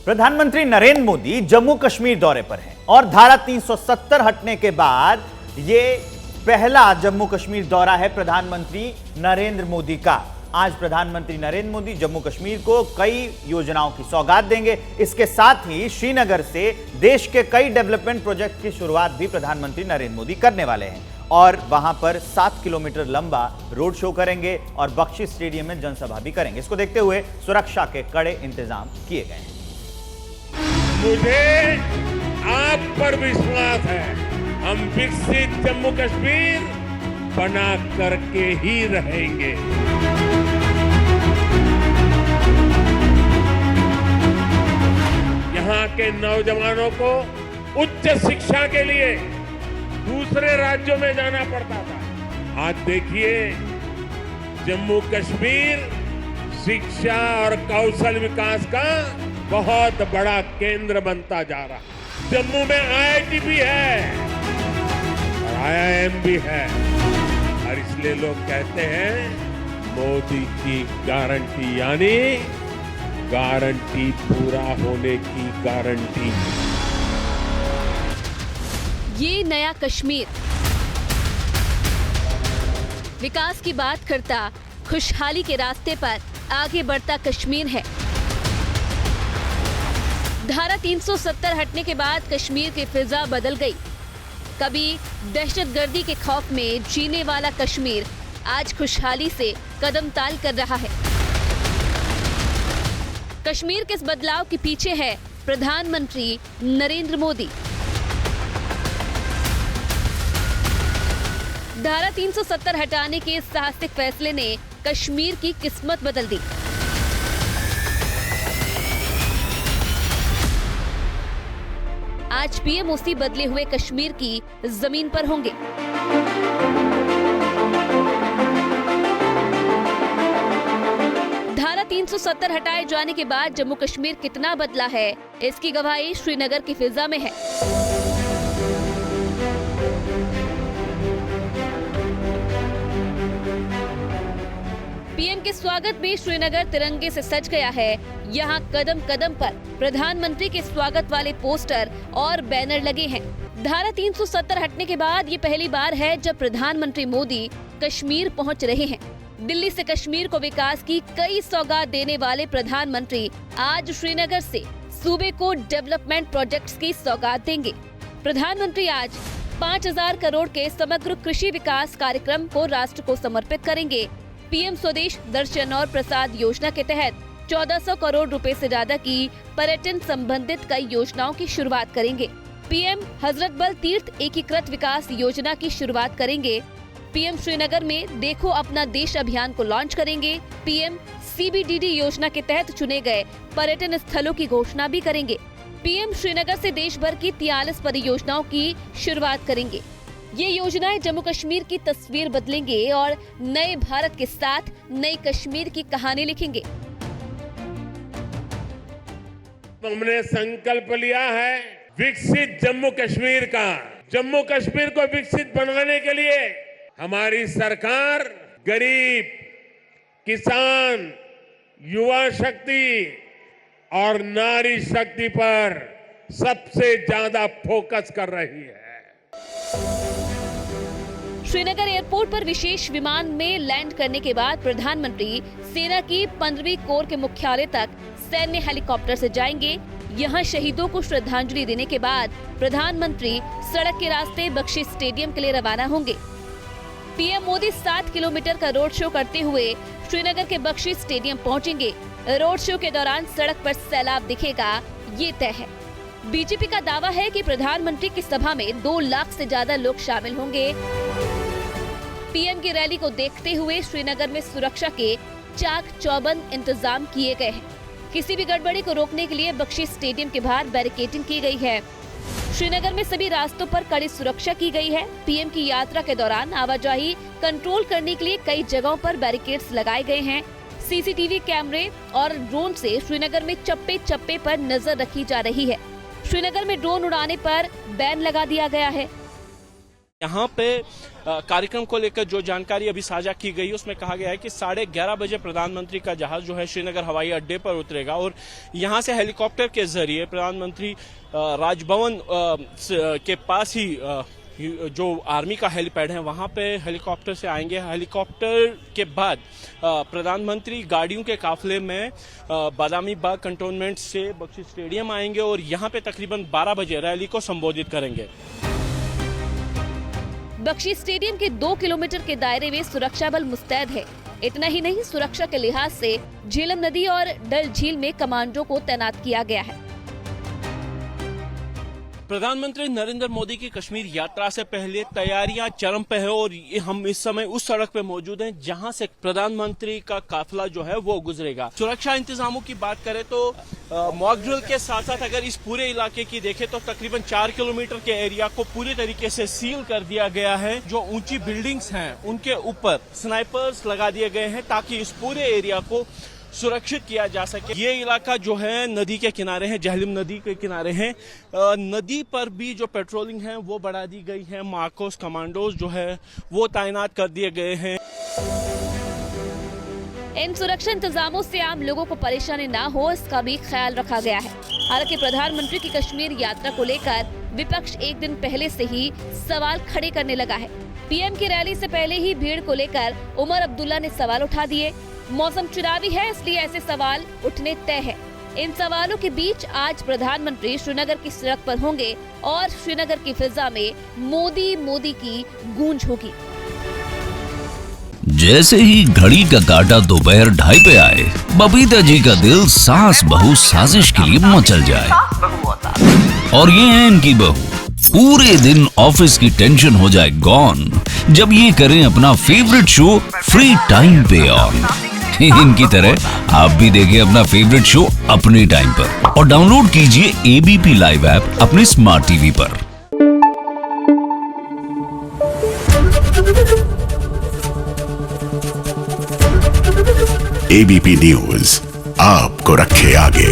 प्रधानमंत्री नरेंद्र मोदी जम्मू कश्मीर दौरे पर हैं और धारा 370 हटने के बाद ये पहला जम्मू कश्मीर दौरा है प्रधानमंत्री नरेंद्र मोदी का। आज प्रधानमंत्री नरेंद्र मोदी जम्मू कश्मीर को कई योजनाओं की सौगात देंगे। इसके साथ ही श्रीनगर से देश के कई डेवलपमेंट प्रोजेक्ट की शुरुआत भी प्रधानमंत्री नरेंद्र मोदी करने वाले हैं और वहां पर 7 किलोमीटर लंबा रोड शो करेंगे और बख्शी स्टेडियम में जनसभा भी करेंगे। इसको देखते हुए सुरक्षा के कड़े इंतजाम किए गए हैं। मुझे आप पर विश्वास है, हम विकसित जम्मू कश्मीर बना करके ही रहेंगे। यहाँ के नौजवानों को उच्च शिक्षा के लिए दूसरे राज्यों में जाना पड़ता था। आज देखिए जम्मू कश्मीर शिक्षा और कौशल विकास का बहुत बड़ा केंद्र बनता जा रहा है। जम्मू में आईआईटी भी है और आईआईएम भी है और इसलिए लोग कहते हैं मोदी की गारंटी, यानी गारंटी पूरा होने की गारंटी। ये नया कश्मीर विकास की बात करता, खुशहाली के रास्ते पर आगे बढ़ता कश्मीर है। धारा 370 हटने के बाद कश्मीर की फिजा बदल गई। कभी दहशतगर्दी के खौफ में जीने वाला कश्मीर आज खुशहाली से कदम ताल कर रहा है। कश्मीर के इस बदलाव के पीछे है प्रधानमंत्री नरेंद्र मोदी। धारा 370 हटाने के इस साहसिक फैसले ने कश्मीर की किस्मत बदल दी। आज पीएम उसी बदले हुए कश्मीर की जमीन पर होंगे। धारा 370 हटाए जाने के बाद जम्मू कश्मीर कितना बदला है, इसकी गवाही श्रीनगर की फिजा में है। पीएम के स्वागत में श्रीनगर तिरंगे से सज गया है। यहाँ कदम कदम पर प्रधानमंत्री के स्वागत वाले पोस्टर और बैनर लगे हैं। धारा 370 हटने के बाद ये पहली बार है जब प्रधानमंत्री मोदी कश्मीर पहुँच रहे हैं। दिल्ली से कश्मीर को विकास की कई सौगात देने वाले प्रधानमंत्री आज श्रीनगर से सूबे को डेवलपमेंट प्रोजेक्ट्स की सौगात देंगे। प्रधानमंत्री आज 5000 करोड़ के समग्र कृषि विकास कार्यक्रम को राष्ट्र को समर्पित करेंगे। पीएम स्वदेश दर्शन और प्रसाद योजना के तहत 1400 करोड़ रुपए से ज्यादा की पर्यटन संबंधित कई योजनाओं की शुरुआत करेंगे। पीएम हजरत बल तीर्थ एकीकृत विकास योजना की शुरुआत करेंगे। पीएम श्रीनगर में देखो अपना देश अभियान को लॉन्च करेंगे। पीएम सीबीडीडी योजना के तहत चुने गए पर्यटन स्थलों की घोषणा भी करेंगे। पीएम श्रीनगर से देश भर की 43 परियोजनाओं की शुरुआत करेंगे। ये योजनाएं जम्मू कश्मीर की तस्वीर बदलेंगे और नए भारत के साथ नई कश्मीर की कहानी लिखेंगे। हमने संकल्प लिया है विकसित जम्मू कश्मीर का। जम्मू कश्मीर को विकसित बनाने के लिए हमारी सरकार गरीब, किसान, युवा शक्ति और नारी शक्ति पर सबसे ज्यादा फोकस कर रही है। श्रीनगर एयरपोर्ट पर विशेष विमान में लैंड करने के बाद प्रधानमंत्री सेना की 15वीं कोर के मुख्यालय तक सैन्य हेलीकॉप्टर से जाएंगे। यहां शहीदों को श्रद्धांजलि देने के बाद प्रधानमंत्री सड़क के रास्ते बख्शी स्टेडियम के लिए रवाना होंगे। पीएम मोदी 7 किलोमीटर का रोड शो करते हुए श्रीनगर के बख्शी स्टेडियम पहुंचेंगे। रोड शो के दौरान सड़क पर सैलाब दिखेगा, ये तय है। बीजेपी का दावा है कि प्रधानमंत्री की सभा में 2 लाख से ज्यादा लोग शामिल होंगे। पीएम की रैली को देखते हुए श्रीनगर में सुरक्षा के चाक चौबंद इंतजाम किए गए हैं। किसी भी गड़बड़ी को रोकने के लिए बख्शी स्टेडियम के बाहर बैरिकेडिंग की गई है। श्रीनगर में सभी रास्तों पर कड़ी सुरक्षा की गई है। पीएम की यात्रा के दौरान आवाजाही कंट्रोल करने के लिए कई जगहों पर बैरिकेड्स लगाए गए हैं। सीसीटीवी कैमरे और ड्रोन से श्रीनगर में चप्पे चप्पे पर नजर रखी जा रही है। श्रीनगर में ड्रोन उड़ाने पर बैन लगा दिया गया है। यहाँ पे कार्यक्रम को लेकर जो जानकारी अभी साझा की गई उसमें कहा गया है कि 11:30 बजे प्रधानमंत्री का जहाज जो है श्रीनगर हवाई अड्डे पर उतरेगा और यहाँ से हेलीकॉप्टर के जरिए प्रधानमंत्री राजभवन के पास ही जो आर्मी का हेलीपैड है वहाँ पे हेलीकॉप्टर से आएंगे। हेलीकॉप्टर के बाद प्रधानमंत्री गाड़ियों के काफिले में बादामी बाग कंटोनमेंट से बख्शी स्टेडियम आएंगे और यहाँ पे तकरीबन 12 बजे रैली को संबोधित करेंगे। बख्शी स्टेडियम के 2 किलोमीटर के दायरे में सुरक्षा बल मुस्तैद है। इतना ही नहीं, सुरक्षा के लिहाज से झेलम नदी और डल झील में कमांडो को तैनात किया गया है। प्रधानमंत्री नरेंद्र मोदी की कश्मीर यात्रा से पहले तैयारियां चरम पे है और हम इस समय उस सड़क पे मौजूद हैं जहां से प्रधानमंत्री का काफिला जो है वो गुजरेगा। सुरक्षा इंतजामों की बात करें तो मॉक ड्रिल के साथ साथ अगर इस पूरे इलाके की देखें तो तकरीबन 4 किलोमीटर के एरिया को पूरी तरीके से सील कर दिया गया है। जो ऊंची बिल्डिंग्स हैं उनके ऊपर स्नाइपर्स लगा दिए गए हैं ताकि इस पूरे एरिया को सुरक्षित किया जा सके। ये इलाका जो है नदी के किनारे है, झेलम नदी के किनारे है। नदी पर भी जो पेट्रोलिंग है वो बढ़ा दी गई है। मार्कोस कमांडोज जो है वो तैनात कर दिए गए हैं। इन सुरक्षा इंतजामों से आम लोगों को परेशानी ना हो, इसका भी ख्याल रखा गया है। हालांकि प्रधानमंत्री की कश्मीर यात्रा को लेकर विपक्ष एक दिन पहले से ही सवाल खड़े करने लगा है। पीएम की रैली से पहले ही भीड़ को लेकर उमर अब्दुल्ला ने सवाल उठा दिए। मौसम चुनावी है, इसलिए ऐसे सवाल उठने तय है। इन सवालों के बीच आज प्रधानमंत्री श्रीनगर की सड़क पर होंगे और श्रीनगर की फिजा में मोदी मोदी की गूंज होगी। जैसे ही घड़ी का काटा दोपहर 2:30 पे आए, बबीता जी का दिल सास बहू साजिश के लिए मचल जाए। और ये है इनकी बहू, पूरे दिन ऑफिस की टेंशन हो जाए गॉन जब ये करें अपना फेवरेट शो फ्री टाइम पे ऑन। इनकी तरह आप भी देखिए अपना फेवरेट शो अपने टाइम पर और डाउनलोड कीजिए एबीपी लाइव ऐप अपने स्मार्ट टीवी पर। एबीपी न्यूज आपको रखे आगे।